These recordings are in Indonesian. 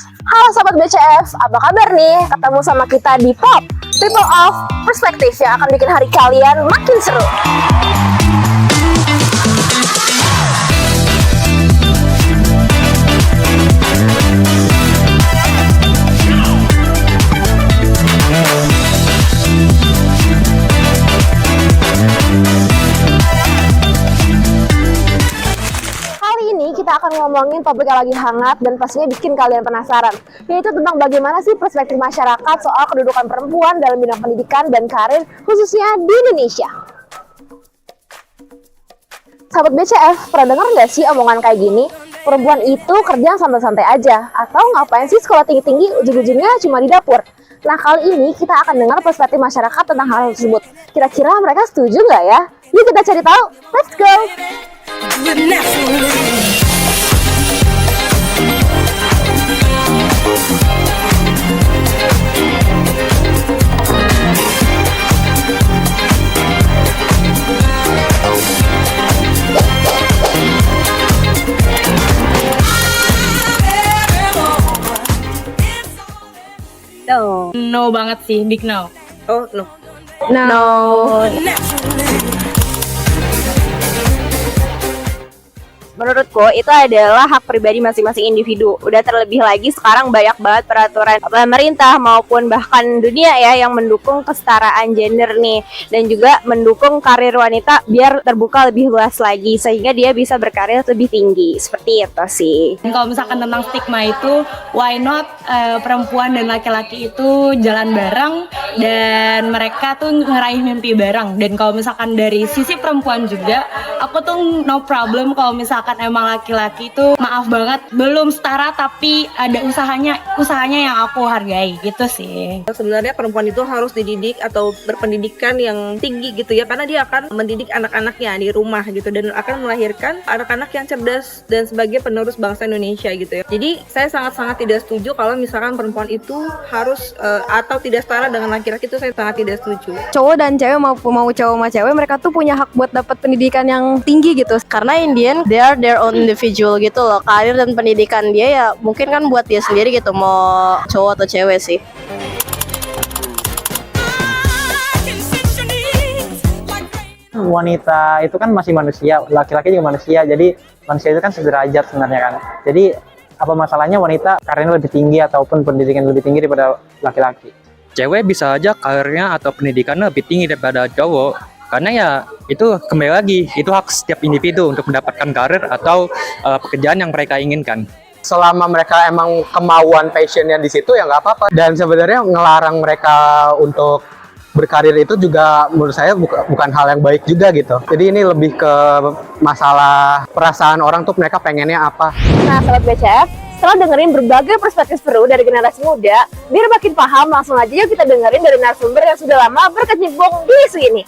Halo Sobat BCF, apa kabar nih? Ketemu sama kita di POP, People of Perspective yang akan bikin hari kalian makin seru. Kita akan ngomongin topik yang lagi hangat dan pastinya bikin kalian penasaran, yaitu tentang bagaimana sih perspektif masyarakat soal kedudukan perempuan dalam bidang pendidikan dan karir khususnya di Indonesia. Sahabat BCF, pernah dengar nggak sih omongan kayak gini? Perempuan itu kerja santai-santai aja, atau ngapain sih sekolah tinggi-tinggi, ujung-ujungnya cuma di dapur? Nah, kali ini kita akan dengar perspektif masyarakat tentang hal tersebut. Kira-kira mereka setuju nggak ya? Yuk kita cari tahu, let's go! No banget sih, big no. Oh, no. No. Menurutku itu adalah hak pribadi masing-masing individu. Udah terlebih lagi sekarang banyak banget peraturan pemerintah maupun bahkan dunia ya yang mendukung kesetaraan gender nih, dan juga mendukung karir wanita biar terbuka lebih luas lagi sehingga dia bisa berkarir lebih tinggi. Seperti itu sih. Dan kalau misalkan tentang stigma itu, why not perempuan dan laki-laki itu jalan bareng dan mereka tuh ngeraih mimpi bareng. Dan kalau misalkan dari sisi perempuan juga, aku tuh no problem kalau misalkan emang laki-laki itu maaf banget belum setara tapi ada usahanya yang aku hargai gitu sih. Sebenarnya perempuan itu harus dididik atau berpendidikan yang tinggi gitu ya, karena dia akan mendidik anak-anaknya di rumah gitu dan akan melahirkan anak-anak yang cerdas dan sebagai penerus bangsa Indonesia gitu ya. Jadi saya sangat-sangat tidak setuju kalau misalkan perempuan itu harus atau tidak setara dengan laki-laki, itu saya sangat tidak setuju. Cowok dan cewek mau cowok sama cewek, mereka tuh punya hak buat dapat pendidikan yang tinggi gitu, karena Indian they are their own individual gitu loh. Karir dan pendidikan dia ya mungkin kan buat dia sendiri gitu, mau cowok atau cewek sih. Wanita itu kan masih manusia, laki-laki juga manusia, jadi manusia itu kan sederajat sebenarnya kan. Jadi apa masalahnya wanita karirnya lebih tinggi ataupun pendidikan lebih tinggi daripada laki-laki? Cewek bisa aja karirnya atau pendidikannya lebih tinggi daripada cowok, karena ya itu kembali lagi itu hak setiap individu untuk mendapatkan karir atau pekerjaan yang mereka inginkan. Selama mereka emang kemauan passionnya di situ ya nggak apa-apa. Dan sebenarnya ngelarang mereka untuk berkarir itu juga menurut saya bukan hal yang baik juga gitu. Jadi ini lebih ke masalah perasaan orang tuh mereka pengennya apa. Nah, Sobat BCF, setelah dengerin berbagai perspektif seru dari generasi muda, biar makin paham, langsung aja yuk kita dengerin dari narasumber yang sudah lama berkecimpung di isu ini.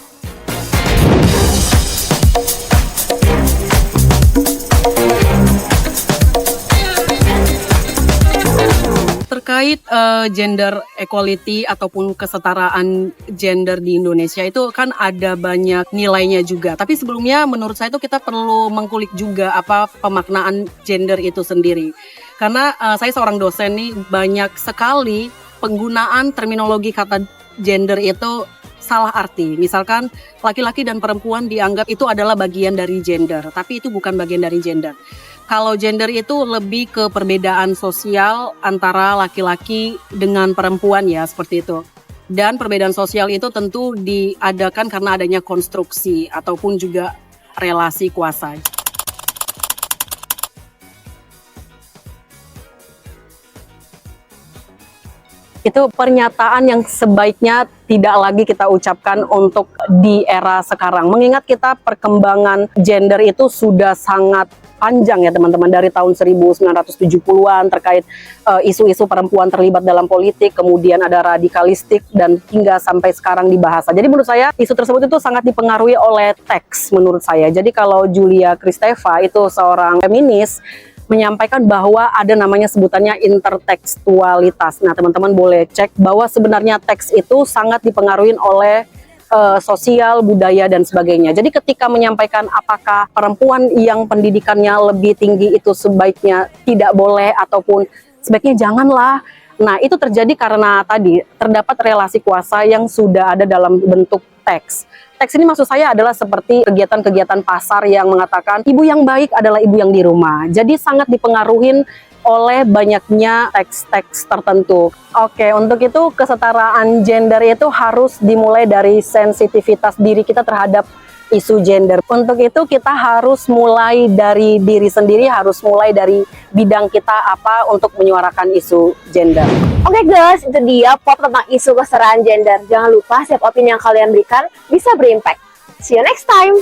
Terkait gender equality ataupun kesetaraan gender di Indonesia itu kan ada banyak nilainya juga. Tapi sebelumnya menurut saya itu kita perlu mengkulik juga apa pemaknaan gender itu sendiri. Karena saya seorang dosen nih, banyak sekali penggunaan terminologi kata gender itu salah arti. Misalkan laki-laki dan perempuan dianggap itu adalah bagian dari gender, tapi itu bukan bagian dari gender. Kalau gender itu lebih ke perbedaan sosial antara laki-laki dengan perempuan ya, seperti itu. Dan perbedaan sosial itu tentu diadakan karena adanya konstruksi ataupun juga relasi kuasa. Itu pernyataan yang sebaiknya tidak lagi kita ucapkan untuk di era sekarang. Mengingat kita perkembangan gender itu sudah sangat panjang ya teman-teman, dari tahun 1970-an terkait isu-isu perempuan terlibat dalam politik, kemudian ada radikalistik dan hingga sampai sekarang di bahasa. Jadi menurut saya isu tersebut itu sangat dipengaruhi oleh teks menurut saya. Jadi kalau Julia Kristeva itu seorang feminis menyampaikan bahwa ada namanya sebutannya intertekstualitas. Nah, teman-teman boleh cek bahwa sebenarnya teks itu sangat dipengaruhi oleh sosial, budaya, dan sebagainya. Jadi ketika menyampaikan apakah perempuan yang pendidikannya lebih tinggi itu sebaiknya tidak boleh ataupun sebaiknya janganlah. Nah, itu terjadi karena tadi terdapat relasi kuasa yang sudah ada dalam bentuk teks. Teks ini maksud saya adalah seperti kegiatan-kegiatan pasar yang mengatakan ibu yang baik adalah ibu yang di rumah. Jadi sangat dipengaruhi oleh banyaknya teks-teks tertentu. Oke, untuk itu kesetaraan gender itu harus dimulai dari sensitivitas diri kita terhadap isu gender. Untuk itu kita harus mulai dari diri sendiri, harus mulai dari bidang kita apa untuk menyuarakan isu gender. Oke guys, itu dia pop tentang isu kesetaraan gender. Jangan lupa setiap opini yang kalian berikan bisa berimpact. See you next time!